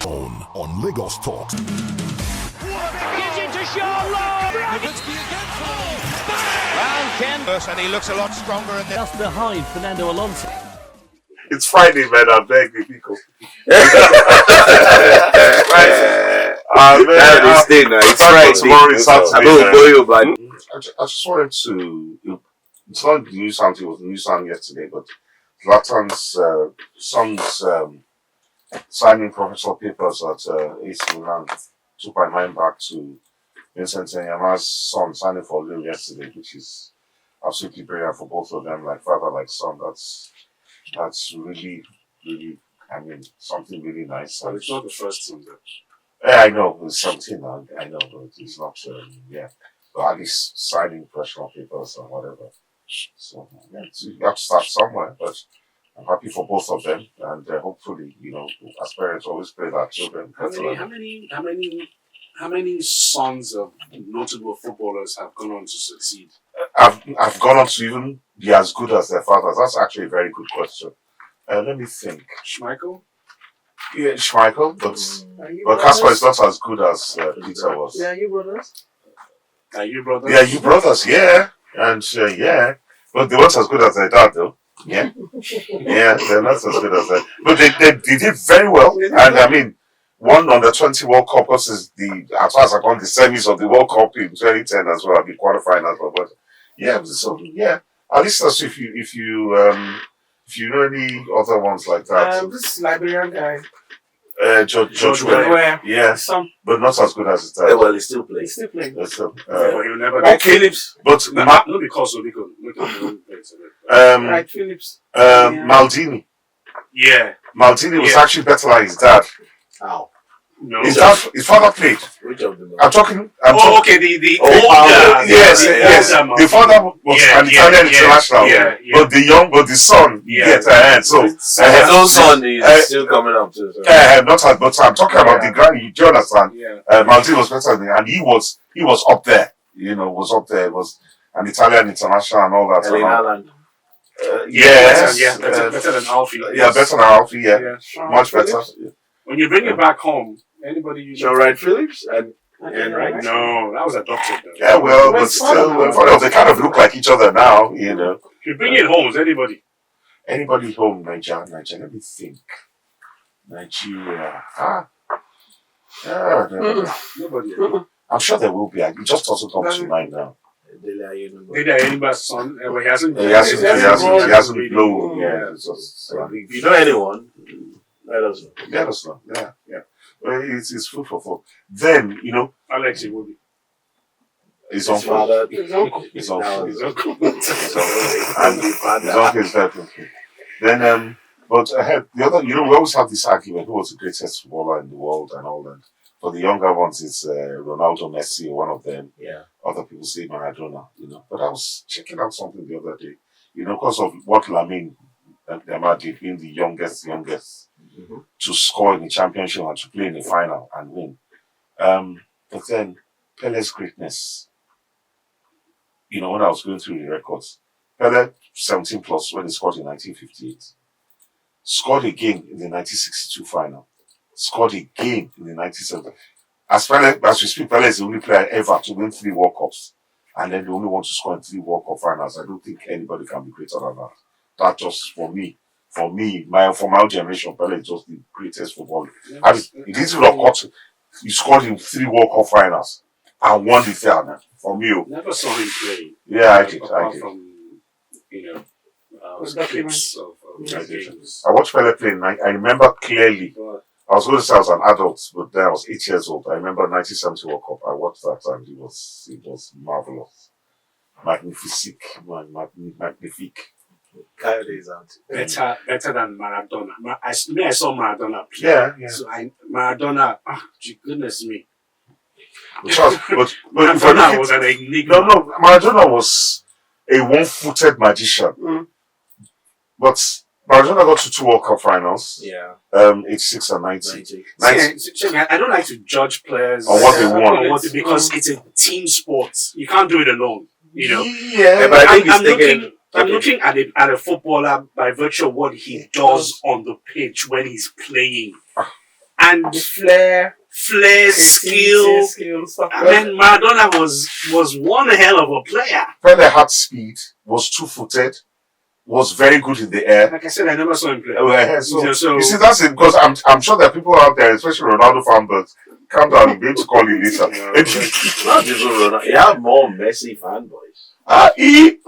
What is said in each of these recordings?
on Lagos Talks. Gets into Charlotte. Round 10. And he looks a lot stronger in Just behind Fernando Alonso. It's Friday, man. I beg you, people. It's Friday. Tomorrow is Saturday. I just wanted to. It's not the news sound. It was the news sound yesterday, but Zlatan's son's signing professional papers at AC Milan 2.9 back to Vincent Nyama's son signing for Lille yesterday, which is absolutely brilliant for both of them, like father, like son. That's really, really, I mean, something really nice. And it's not the first team that. Yeah, I know, it's something, I know, but it's not, but at least signing professional papers or whatever. So, you have to start somewhere, but I'm happy for both of them, and hopefully, as parents always pray that children. How many sons of notable footballers have gone on to succeed? I've gone on to even be as good as their fathers. That's actually a very good question. Let me think. Schmeichel? Yeah, Schmeichel, but Casper is not as good as Peter was. Yeah, you brothers. Are you brothers? Yeah, you brothers, yeah. And but they weren't as good as their dad, though. Yeah. Yeah, they're not as good as that. But they did very well. And I mean, won on the 20 World Cup versus as far as I won the semis of the World Cup in 2010 as well, the qualifying as well. But at least that's if you know any other ones like that. This Liberian guy. George Weah. Yeah, but not as good as his dad. Well, he still plays. He's still playing. But he'll never Right, Phillips. But not because of Right, Phillips. Maldini. Yeah. Maldini was actually better than his dad. How? No. His father played. Which of them? I'm talking. Okay. The older. Yes. The father was an Italian international, but the son gets a hand. So his own son is still coming up to. But I'm talking about the guy. Do you understand? Maldini was better than him, and he was up there. Was up there. Was an Italian international and all that. Better than Alfie. Yeah, better than Alfie. Yeah, much better. When you bring it back home, anybody you know. Right, Phillips and right. No, that was adopted. Though. Yeah, well, but still, they kind of look like each other now. If you bring it home, anybody. Anybody home, Nigeria. Let me think. Nigeria. Nobody. I'm sure there will be. It just doesn't come to mind now. Anybody's son. He hasn't. He hasn't blown. Yeah. If you know anyone, let us know. Let us know. Yeah. Well, it's food for thought. Then, Alex, it will be. His own father. His uncle. And his uncle is very okay. Then, but the other, we always have this argument: who was the greatest footballer in the world and all that. For the younger ones, it's Ronaldo, Messi, one of them. Yeah. Other people say Maradona. But I was checking out something the other day. Because of what Lamine Yamal did, being the youngest to score in the championship and to play in the final and win. But then Pele's greatness. When I was going through the records, Pele 17 plus when he scored in 1958, scored again in the 1962 final. Scored again in the 1970s. As we speak, Pele is the only player ever to win 3 World Cups. And then the only one to score in 3 World Cup finals. I don't think anybody can be greater than that. That just for my own generation, Pele is just the greatest footballer. He didn't even cut. He scored in 3 World Cup finals and won the final. For me. Never saw him play. Yeah, I did. From, clips of games. I watched Pele play. I remember clearly. I was going to say I was an adult, but then I was 8 years old. I remember 1970 World Cup. I watched that and it was marvelous. Magnifique. Coyote's out. Better than Maradona. I saw Maradona play. Yeah. So Maradona, goodness me. But Maradona was an enigma. No, Maradona was a one-footed magician. But Maradona got to 2 World Cup finals. Yeah. 86 and 90. I don't like to judge players on what they want. Because it's a team sport. You can't do it alone. Yeah, but I'm looking at a footballer by virtue of what he does on the pitch when he's playing. and The flair, flair, skill. stuff. I mean, Maradona was one hell of a player. Pele had speed, was two-footed, was very good in the air. Like I said, I never saw him play. So, you see, that's it, because I'm sure there are people out there, especially Ronaldo fanboys, calm down, you'll be able to call it later. Not just Ronaldo. You have more Messi fanboys. He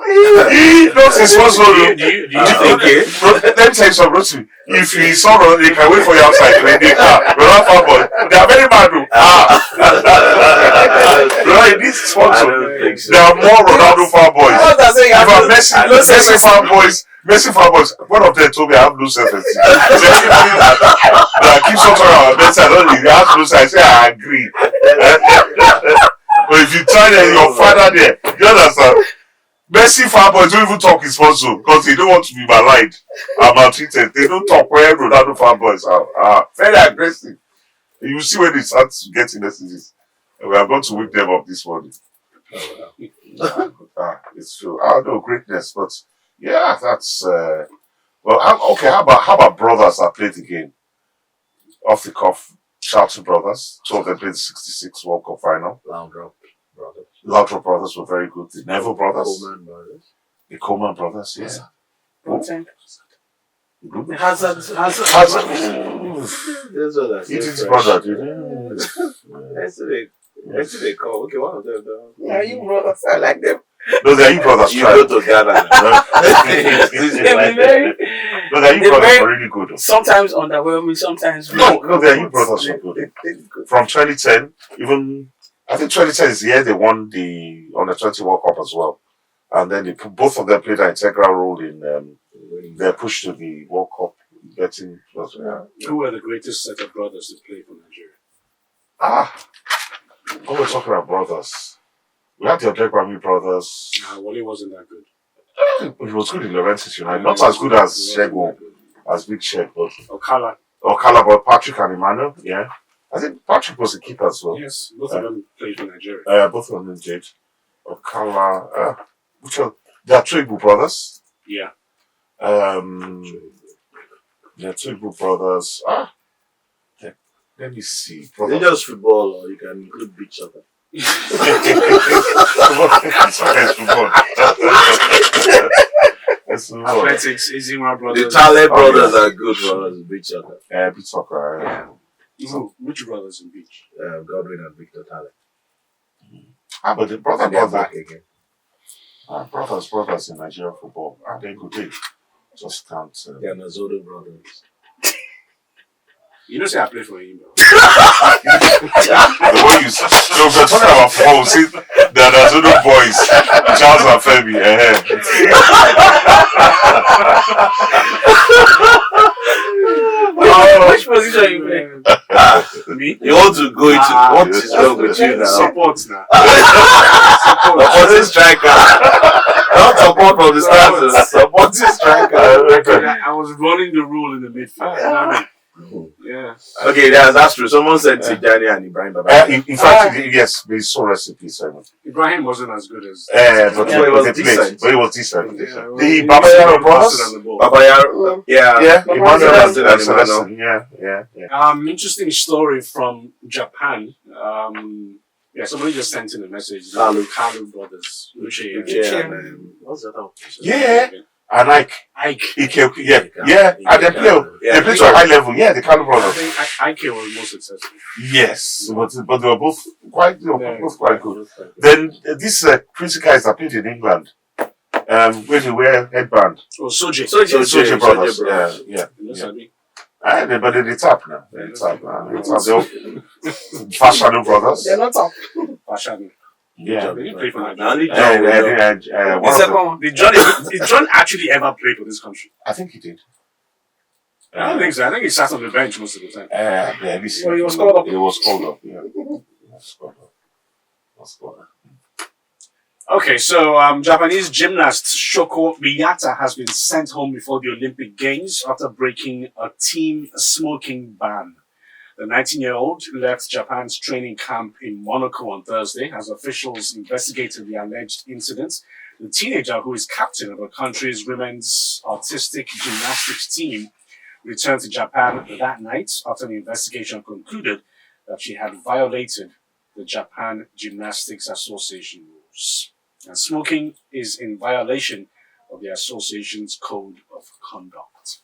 knows his first Do solo. you Okay. Let me tell you something, Rotimi. If you saw Ronaldo, you can wait for you outside. Ronaldo fanboys, they are very mad. Right, this sponsor, there are more Ronaldo fanboys. If I'm Messi fanboys, one of them told me I have no self-esteem. I keep talking about Messi, I don't think he has no self-esteem. I say I agree. But if you try your father there, you understand? Messi fanboys don't even talk his sponsor because they don't want to be maligned and maltreated. They don't talk where Ronaldo fanboys are very aggressive. You see when they start getting messages. We are going to wake them up this morning. It's true. No greatness, but yeah, that's okay. How about brothers that played the game off the cuff? Charlton brothers. Two of them played the '66 World Cup final. Laudrup brothers were very good. The Neville brothers. The Coleman brothers. Yeah. Hazard. It is brother, dude. That's what they call. Okay, one of them. Yeah, you brothers, I like them. No, they are you brothers. You go to Ghana. No, they are you brothers were really good. Sometimes underwhelming, sometimes No, they are you brothers were good. From 2010, even I think 2010 is the year they won the Under-20 World Cup as well, and then both of them played an integral role in their push to the World Cup. Who were the greatest set of brothers to play for Nigeria? When we're talking about brothers, we had the Odegbami brothers. Wale wasn't that good. He was good in Juventus United, not as good as Segun, as Big Shek, but Okala. but Patrick and Emmanuel, yeah. I think Patrick was a keeper as well. Yes, both of them played for Nigeria. Both of them did. Okala, which one? They are two Igbo brothers. Yeah. They are two Igbo brothers. Let me see. They just football, or you can include beach soccer. Athletics, Izima brothers. The Tale brothers are good brothers in beach soccer. Beach soccer. Which brothers in beach? Godwin and Victor Tale. But the And they're brothers back again. brothers in Nigerian football. They good. They just can't. They are Nazodo brothers. You know, say I play for him. The way you so if we're talking about football, see the Nazodo boys, Charles and Femi. Which position you play? Me? You want to go into what is wrong with you now? Support now. Supporting striker. Not support from the start. Supporting striker. I was running the rule in the midfield. Yeah. Okay, that's true. Someone said Tijani and Ibrahim Baba. In fact, yes, we saw recipe, Simon. Ibrahim wasn't as good as. But Yeah, it was they decent. played. But it was decent. Yeah, The Babayaro brothers. Babaya, yeah. Emmanuel and Emmanuel. Celestine. Yeah. Interesting story from Japan. Somebody just sent in a message. Kalu brothers. What's that? Yeah. And Ike. Ike. And they play. They play to a high level. Yeah, the Kalu I brothers. think Ike was most successful. Yes, but they were both quite good. Then these pretty guys that played in England, when they wear headband. Oh, Soji. Soji brothers. Yeah. But they tap now. They tap. Fashion brothers. They're not top. Fashion. Yeah. They didn't play for Only Nigeria. John. The second one. Did John actually ever play for this country? I think he did. I don't think so. I think he sat on the bench most of the time. Let me see. Well, he was called up. He was called up. Yeah. Okay, so Japanese gymnast Shoko Miyata has been sent home before the Olympic Games after breaking a team smoking ban. The 19-year-old left Japan's training camp in Monaco on Thursday as officials investigated the alleged incident. The teenager, who is captain of the country's women's artistic gymnastics team, returned to Japan that night after the investigation concluded that she had violated the Japan Gymnastics Association rules. And smoking is in violation of the association's code of conduct.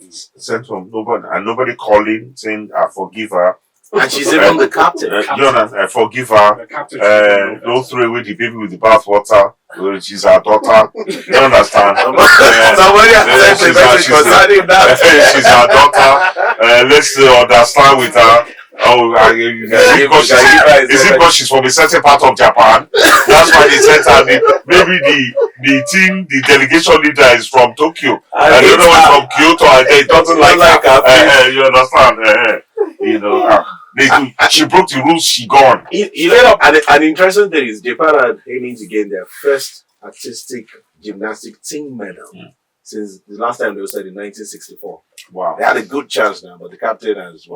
Sent from nobody calling saying I forgive her. And she's even the captain. I forgive her. The captain Don't throw away the baby with the bathwater. She's our daughter. You understand? Somebody has sent a message concerning that. She's our daughter. Let's understand with her. Is it because she's from a certain part of Japan? That's why they sent her. Maybe the delegation leader is from Tokyo. And the other one from Kyoto. And they doesn't like her. You understand? She broke the rules. She gone. An interesting thing is Japan are aiming to gain their first artistic gymnastic team medal since the last time they were said in 1964. Wow. They had a good chance now, but the captain has She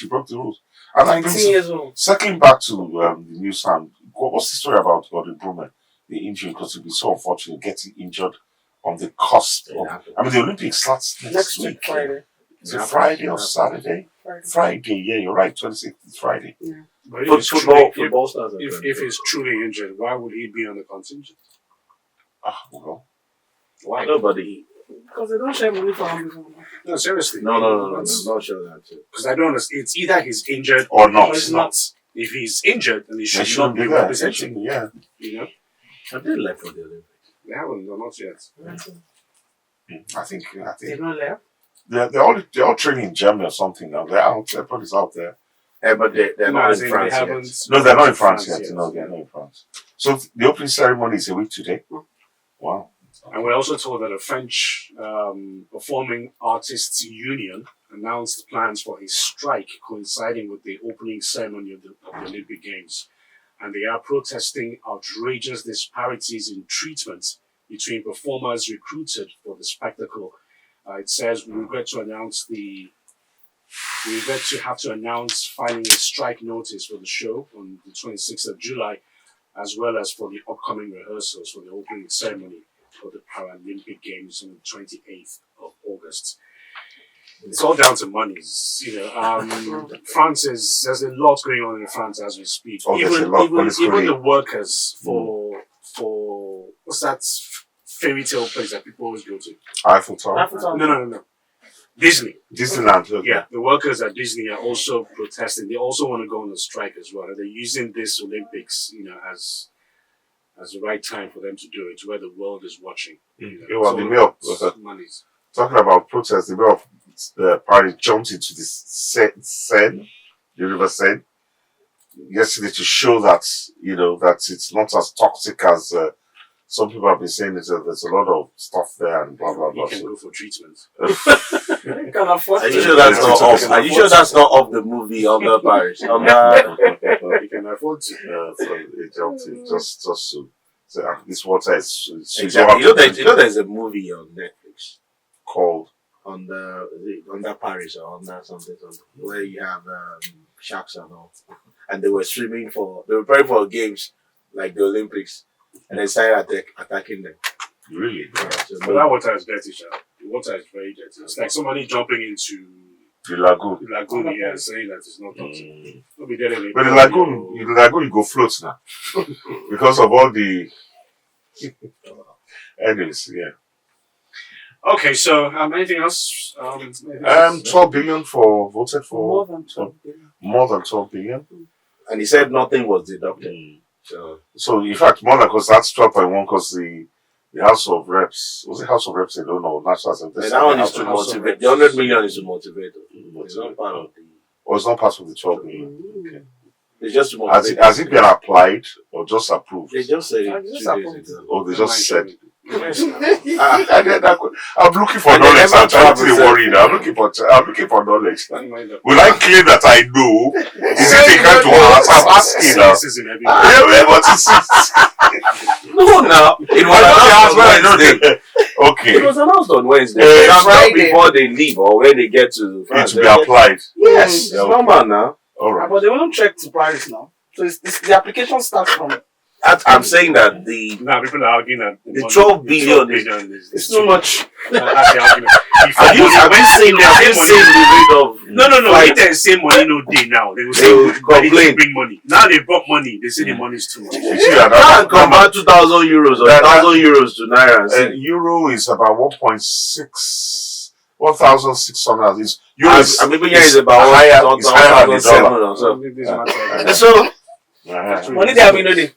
broke the rules. And 19 years old. Circling back to the news, Sam, what's the story about Gordon Bruman, the injury? Because it'd be so unfortunate getting injured on the cusp of. The Olympics starts next week. Friday. Is it Friday or Saturday? Friday, yeah, you're right. 26th is Friday. Yeah. But football stars. If he's truly injured, why would he be on the contingent? Well, Why? Nobody. Because they don't share money for him. No, seriously. No. I'm not sure that too. Because I don't understand. It's either he's injured or not. He's not. If he's injured, then he They should not shouldn't be be there. representing. Yeah. You know? Have they left for the Olympics? They haven't, no, not yet. I think They're not left. they're all training in Germany or something now. They're out. Everybody's out there. But they're No, not as in in France they yet. haven't. No, they're not in France yet. No, they're not in France. So the opening ceremony is a week today. Wow. And we're also told that a French Performing Artists Union announced plans for a strike coinciding with the opening ceremony of the Olympic Games. And they are protesting outrageous disparities in treatment between performers recruited for the spectacle. It says we regret to have to announce filing a strike notice for the show on the 26th of July, as well as for the upcoming rehearsals for the opening ceremony for the Paralympic Games on the 28th of August. It's all down to monies, there's a lot going on in France as we speak. Even the workers for what's that fairy tale place that people always go to? Eiffel Tower. No. Disney. Disneyland. Okay. Yeah, the workers at Disney are also protesting. They also want to go on a strike as well. They're using this Olympics, as the right time for them to do it, where the world is watching. The mayor monies. talking about protests. The mayor of Paris jumped into the Seine, the River Seine, yesterday to show that that it's not as toxic as some people have been saying. There's a lot of stuff there and blah blah blah. You can go for treatment. You can afford Are you to. sure that's not off? Are you sure that's not off the movie Under Paris? You can afford to. So they jumped in just to say this water is Exactly. You know there's a movie on Netflix called Under Paris or Under something where you have sharks and all, and they were preparing for games like the Olympics, and they started attacking them. really. Yeah, so But that water is dirty, Sha. The water is very dirty. It's like somebody jumping into The lagoon. the lagoon here saying that it's not toxic. Don't be there anyway. But the lagoon you go float now because of all the. Anyways, yeah. Okay, so anything else? 12 billion voted for More than 12 billion. more than 12 billion. and he said nothing was deducted. So in fact, more than because that's 12.1 because the House of Reps was it House of Reps? I don't know. National Assembly. And that one is to motivate. The 100 million is to motivate. It's not part of the. Or it's not part of the 12 million. Okay. It's just to motivate. Has it been applied or just approved? They just said I it just 2 days approved. ago. Or they just said. Yes. I'm looking for And they knowledge. never I'm trying to travel, worry now. I'm looking for knowledge. Don't mind that. Will I claim that I know? Is it a kind to ask? I'm asking now. Cynicism everywhere. Yeah, what is it? No, now it was announced on Wednesday. Okay. It was announced on Wednesday. It's That's not Friday. before they leave or when they get to It France. to be applied. Yes, it's Okay. normal now. All right. But they won't check to Paris now. So the application starts from I'm saying that Now people are arguing that the 12 billion is It's too much. That's the argument. have you seen the rate of No. flight? If they say money no day now, they will They say will they need complain. to bring money. Now they brought money. They say the money is too much. You see Can't convert 2,000 euros or 1,000 euros to naira. and say, euro is about 1,600. Is euro is, and maybe here is about higher than the 1,700 dollar. or so. This matter. And so Money they have no day.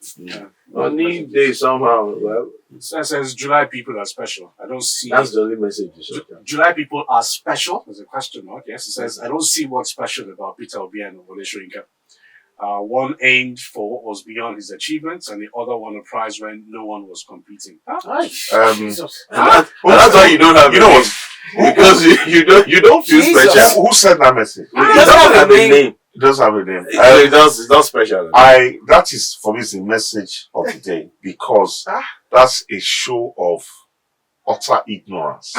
money day somehow. Well, It says July people are special. I don't see. that's the only message. You should have. July people are special. There's a question mark. Yes, it says I don't see what's special about Peter Obi and Wole Soyinka. One aimed for what was beyond his achievements, and the other won a prize when no one was competing. Jesus. And that's why you don't have. You know what? Because you don't feel Jesus. special. Who sent that message? It doesn't have a name. It doesn't have a name. It's not special. That is for me is the message of the day because that's a show of utter ignorance.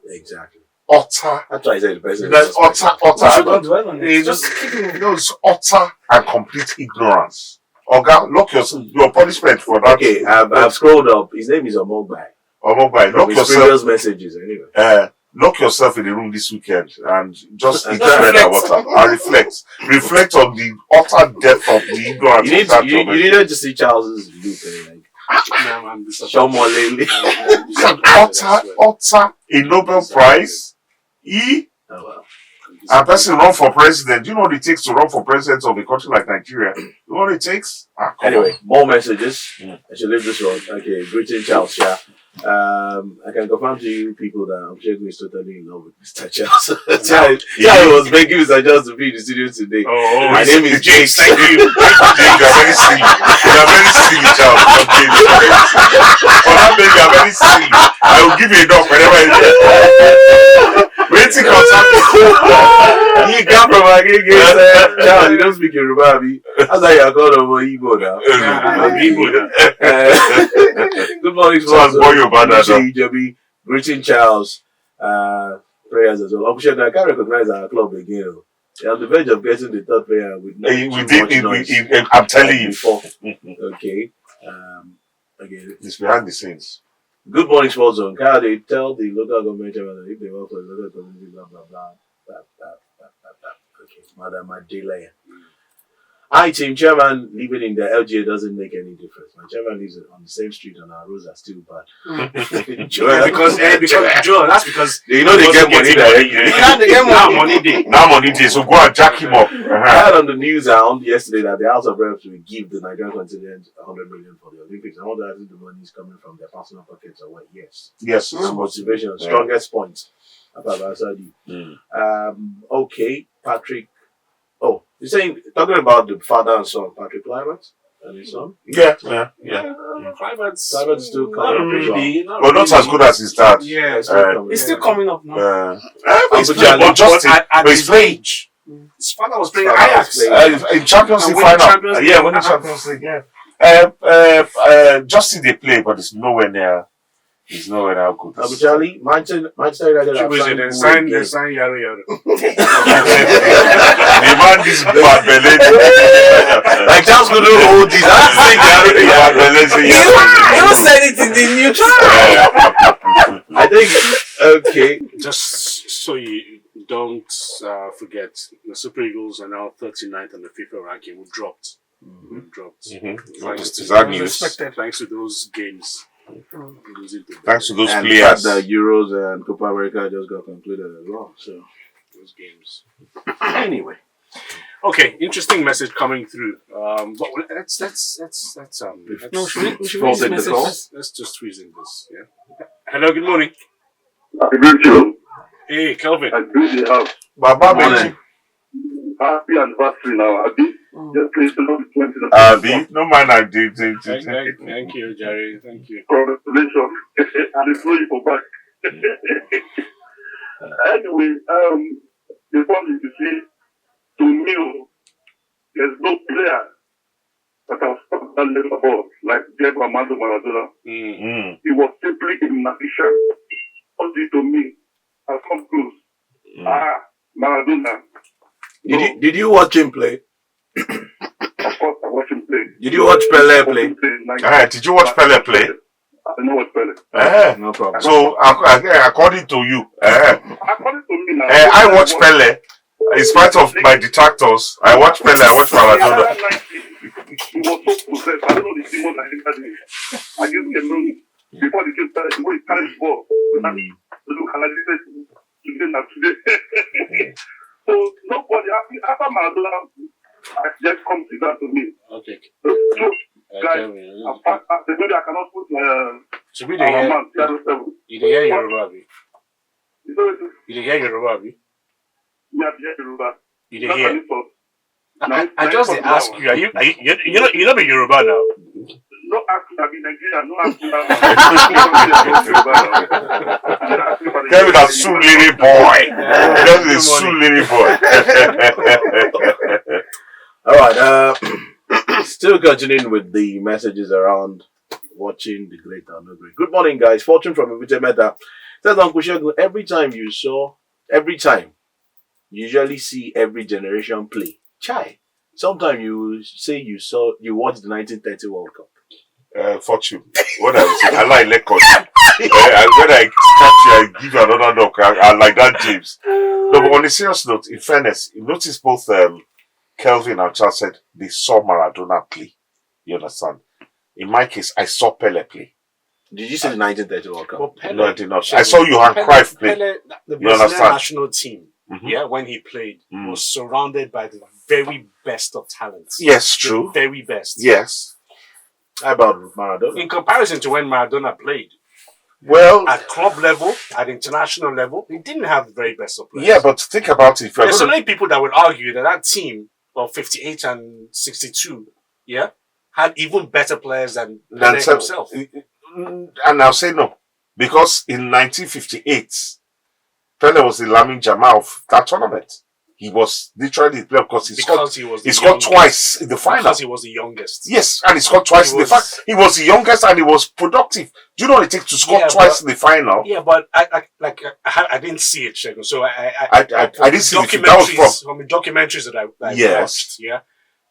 Exactly. Utter. That's why I said the person. That's We shouldn't utter. dwell on it. It's Just just keep it. it's utter and complete ignorance. Oga, lock your punishment for that. Okay, I've scrolled up. His name is Omogbai. Omogbai, From lock his yourself. previous messages, anyway. Lock yourself in the room this weekend and just eat Just bread and reflect. water and reflect. Reflect on the utter depth of the ignorance You of that you government. needed to see Charles's look like I'm Shomolele. utter a Nobel Prize. Oh, well. A person run for president. You know what it takes to run for president of a country like Nigeria? You know what it takes? Come Anyway, more messages. Mm. I should leave this one. Okay, greeting Charles. Yeah. I can confirm to you people that Segun is totally in love with Mr. Charles. Charles was begging Mr. Charles to be in the studio today. Oh, My name is James. Thank you. James, you are very silly. You are very silly, child. James, you are very silly. For that baby, you are very silly. I will give you a dog whenever you get. Waiting concern He got from Agege said, Charles, you don't speak Yoruba, Abi. That's how you are called over Igbo now. Good morning, So I'll boy you about that. Ijebi, greeting Charles. Prayers as well. Unfortunately, I can't recognize our club again. They're on the verge of getting the third player with no too much noise I'm telling you. before. Okay. Again, It's behind the scenes. good morning, Sports Zone. Can they tell the local government chairman that if they work for the local community, blah, blah, blah, blah, blah, blah, blah, blah. Okay, Madam Adela. Hi, team chairman living in the LGA doesn't make any difference. My chairman lives on the same street and our roads are still bad. Because Joe, that's because You know they get money directly. Yeah, they get Now money. money day. Now money day, so go and jack him up. I heard on the news yesterday that the House of Reps will give the Nigerian contingent 100 million for the Olympics. I wonder if the money is coming from their personal pockets or what? Yes. Yes. It's motivation, strongest point. Okay, Patrick. Oh, you're saying, talking about the father and son, Patrick Climate and his son? Yeah. Climate's still not coming. really. But not as good as his dad. Yeah, It's still Uh, coming. It's still coming up now. He's Uncle playing, but Charlie. Justin, at but he's his playing. age. His father was playing His father Ajax. was playing. In Champions And League winning final. Champions League. Yeah, winning Champions League, yeah. Justin they play, but it's nowhere near. He's nowhere near good. Uncle Charlie, Manchester United have signed They Boone signed again. Yaro Yaro. The man is bad belly. Like Charles could do hold this. That's the thing, Bad belly. You said it in the news. I think, okay. Just so you don't forget, the Super Eagles are now 39th on the FIFA ranking. We dropped. Is that news? Thanks to those games. Thanks to those And players. the Euros and Copa America just got concluded as well. So, Those games. anyway. Okay, interesting message coming through. But let's No, we should Call read this take the message call. first. let's just squeeze in this. Yeah. Hello, good morning. I greet you. Hey, Kelvin. I greet the house. Baba Morning. Benji. Happy anniversary now, Abi. Just please to know the 20th. Abi, no man I did. Thank you, Jerry. Thank you. Congratulations. And it's really for back. Anyway, before you see, to me, there's no player that can stop that level of ball like Diego Armando Maradona. He was simply a magician. What did to me has come close. Maradona. Did you watch him play? Of course, I watch him play. Did you watch Pele play? Did you watch Pele play? I know what Pele. No problem. So, according to you, According to me now, I watch Pele. In spite of my detractors, I watch Pele, I watch Maradona. He was so possessed. I don't know the demon that entered him. Against Cameroon, before the game started, the way he carried the ball. Look, and I said, today, not today. So, nobody, after Maradona, just come to that to me. Okay. So, guys, maybe I cannot put So we didn't man, CR7. you didn't hear Yoruba. You know, You didn't hear Yoruba. yeah, Yoruba. You didn't hear. I I just ask you, are you know the Yoruba now? No, actually, I mean Nigeria. No, actually, Kevin, a soon little boy. Kevin is soon little boy. All right. Still continuing with the messages around watching the great or no great. Good morning, guys. Fortune from Ibute Meta says, Uncle Segun, every time you usually see every generation play. Chai. Sometimes you say you watched the 1930 World Cup. Fortune. What I say, I like record. When I catch you, I give you another knock. I like that, James. No, but on a serious note, in fairness, you notice both Kelvin and Charles said they saw Maradona play. You understand? In my case, I saw Pele play. Did you see the 1930 World Cup? Well, Pele, No, I did not. I saw Johan Cruyff play. Pele, the You Brazilian understand? national team, Mhm. when he played, was surrounded by the very best of talents. Yes, The true. very best. Yes. How about Maradona? In comparison to when Maradona played, Well, at club level, at international level, he didn't have the very best of players. yeah, but think about it. If you're There's so gonna, many people that would argue that team of 58 and 62, had even better players than Pele himself. and I'll say no. Because in 1958, Pele was the Lamin Jamal of that tournament. He was literally the player because he scored twice in the final. Because he was the youngest. Yes, and he scored twice in the final. He was the youngest and he was productive. Do you know what it takes to score twice in the final? Yeah, but I didn't see it, Segun. So I didn't see it. That was from the documentaries that I Yes. watched.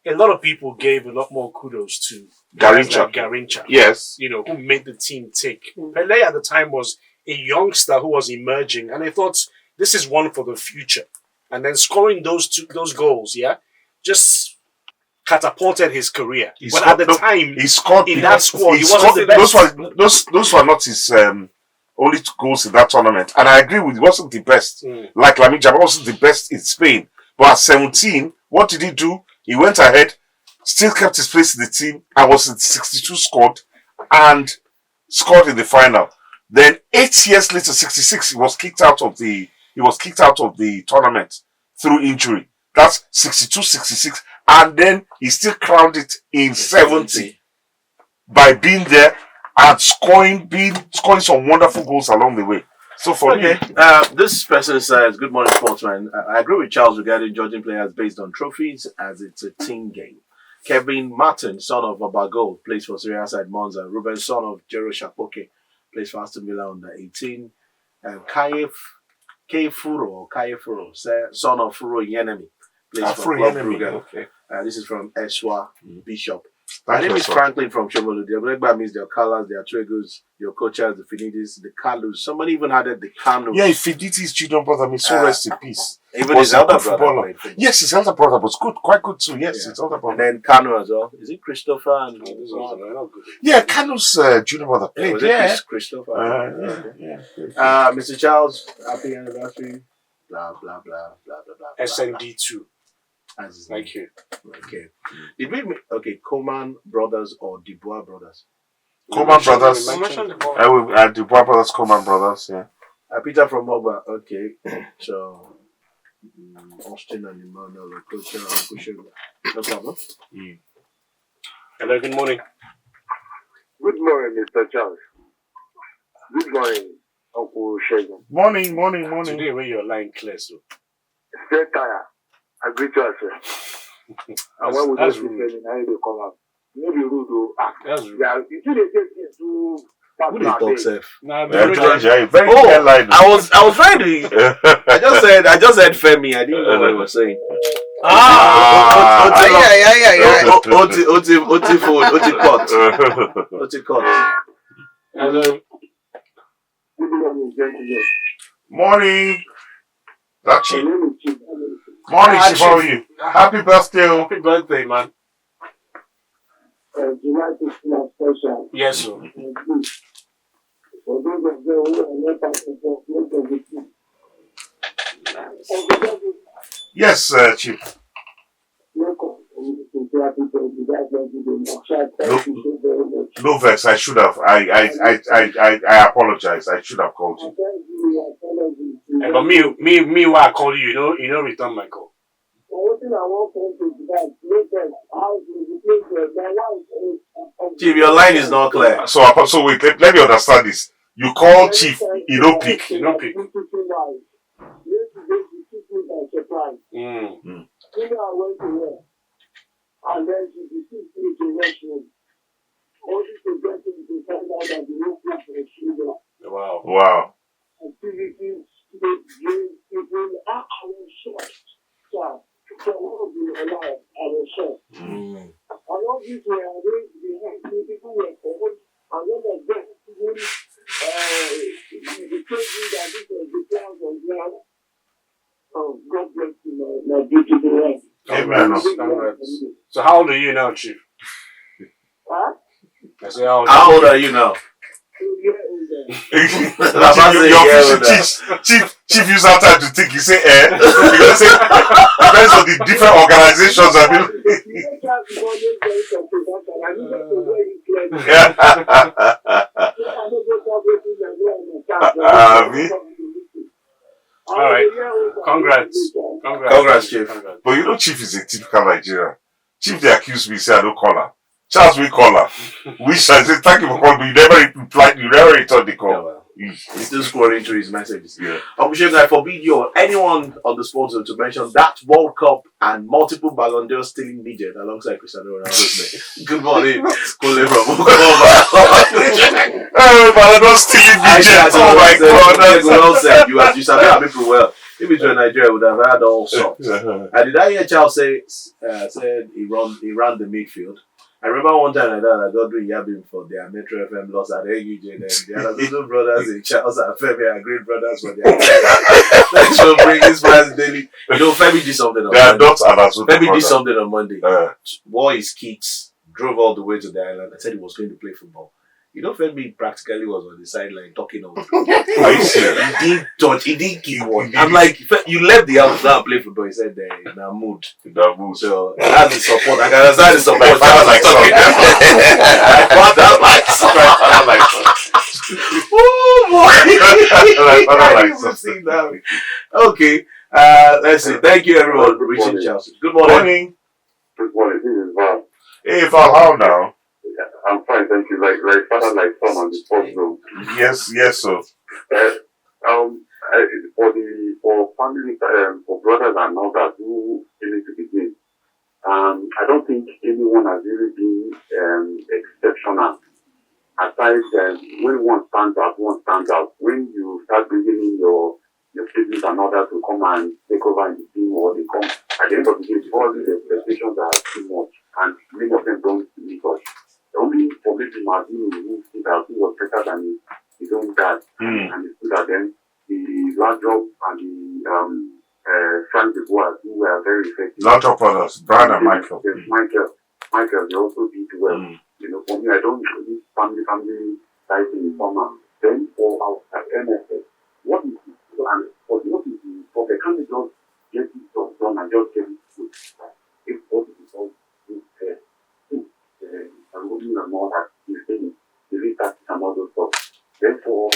A lot of people gave a lot more kudos to guys Garincha. like Garincha. Yes. Who made the team tick. Pele at the time was a youngster who was emerging, and I thought this is one for the future. And then scoring those goals, just catapulted his career. But at the time, he scored in that squad, he wasn't the best. Those were not his only two goals in that tournament. And I agree with, he wasn't the best. Like Lamine Yamal wasn't the best in Spain. But at 17, what did he do? He went ahead, still kept his place in the team, and was in 62 squad and scored in the final. Then 8 years later, 66, he was kicked out of the tournament through injury. That's 62, 66. And then he still crowned it in 70 by being there and scoring some wonderful goals along the way. So for me, this person says, "Good morning, sportsman. I agree with Charles regarding judging players based on trophies, as it's a team game. Kevin Martin, son of Abagol, plays for Serie A side Monza. Ruben, son of Jero Shapoke, plays for Aston Villa under 18. Kayefuro, son of Furo Yenemi, plays for Club Brugge. Okay. This is from Eswa Bishop. Thank My name you, is sir. Franklin from Shomolu. The Abregba means their colors, their Tregos, your coaches, the Finidis, the Kalus. Somebody even added the Kanu. Yeah, if he did his junior brother, me so rest in peace. Even Was his a elder good brother footballer. played football. Yes, his elder brother was good, quite good too. Yes, his elder And brother. then Kanu as well. Is it Christopher? And Yeah, Kanu's junior brother played. was Yeah. it Christopher? Yeah. Mr. Charles, happy anniversary. Blah blah blah blah blah blah. SND2. As his Thank you. Okay. Did we make Coman brothers or Dubois brothers? Coman brothers. We mentioned the ball. Dubois brothers, Coman brothers. Yeah. Peter from Mogba. Okay. So Austin and Emmanuel, coach, no problem. Hello, good morning. Good morning, Mr. Charles. Good morning, Uncle Segun. Morning. Today, where you're lying clear, so. Stay tired. I greet you as well. And when we That's just rude. I need to come up. Maybe rude though. That's rude. Yeah, you see they take things to Who did talk safe? Nah, Very very clear line. I was trying to. I just said Femi. I didn't know what he was saying. Hello. Morning. That's it. Morning, Chief. How are you? Happy birthday. Happy birthday, man. July 16th special. Yes, sir. For those of them who are not part of the team. Yes, Chief. No vex. I should have. I apologize. I should have called you. But me, why I call you, you know, return my call. Chief, your line is not clear. So wait. Let me understand this. You call Chief. He don't pick. He don't pick. And then she deceived me to restroom. Only to get him to find out that the no place for children. Wow. Activities, games, people. I was shocked. So what was in my life? I was shocked. And all these were arranged behind me. People were called. And one of them, even he told me that this was the plans of God. Oh, God bless you, my beautiful wife. Amen. So how old are you now, Chief? Huh? I say, how old are you now? Chief use that time to think. You say, because say depends on the different organizations. All right. Congrats, Chief. But you know, Chief is a typical Nigerian. Chief, they accuse me, say I don't call her. Charles, we call her. Wish I say thank you for calling, but you never replied, you never returned the call. Yeah, well, he's still scrolling through his messages. Yeah. I forbid you or anyone on the sports to mention that World Cup and multiple Ballon d'Or stealing midget alongside Cristiano Ronaldo. Good morning. Calling from Ballon d'Or stealing midget. Oh my God. Well said. You said people well. If it were Nigeria, would have had all sorts. And did I hear Charles say said he ran the midfield? I remember one time like that, I got doing yabbing for their Metro FM loss at AUJ, and the other little brothers in Charles and Femi are great brothers for their thanks for bringing smiles daily. You know, Femi did something on Monday. Femi did something on Monday. Wore his kids, drove all the way to the island, and said he was going to play football. You know, Femi practically was on the sideline talking on. Are you serious? He didn't touch, he didn't keep one. I'm like, you left the house now and play football. He said, in a mood. So, that's the support. I can understand the support. My father likes Okay. Let's see. Thank you, everyone, for reaching Chelsea. Good morning. Good morning. This is Val. Hey, Val, how now? I'm fine, thank you. Like father, like son on the sports room. Yes, sir. For family, for brothers and others who need to begin, I don't think anyone has really been exceptional. Aside when one stands out. When you start bringing in your siblings and others to come and take over in the team, or they come at the end of the day, all these expectations are too much, and many of them don't meet us. The only problem in Martin who stood out, who was better than his own dad, and he stood out then, the Ladrop and the Frank de Bois, who were very effective. Ladrop brothers, Brian and Michael. Yes, Michael, they also did well. You know, for me, I don't need family type in summer. Then for our NFS, what is it? And for what is it? For the can't just get it done and just get it good. If what is it all good, I'm looking at more that he's saying, the lead tactics and all those stuff. Therefore,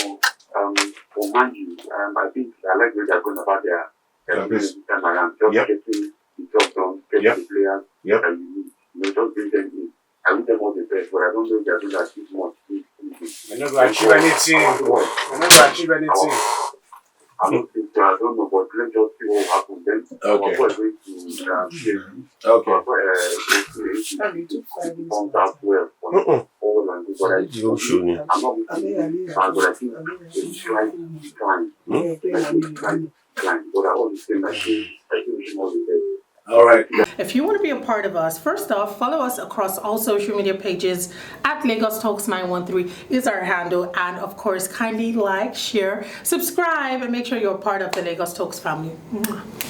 for Man U, I think I like where they're going about their time around. Just getting the job done, getting the players that you need. You know, just bring them in. I wish them all the best, but I don't know if they're doing that this much. We're not going to achieve anything. I don't know, but let's just see what happens then. Okay. We're going to point out well for all and do what I do. I'm not looking but I think it's trying. But I always think I think we should all be there. All right. If you want to be a part of us, first off, follow us across all social media pages at Lagos Talks 913 is our handle. And of course, kindly like, share, subscribe, and make sure you're a part of the Lagos Talks family.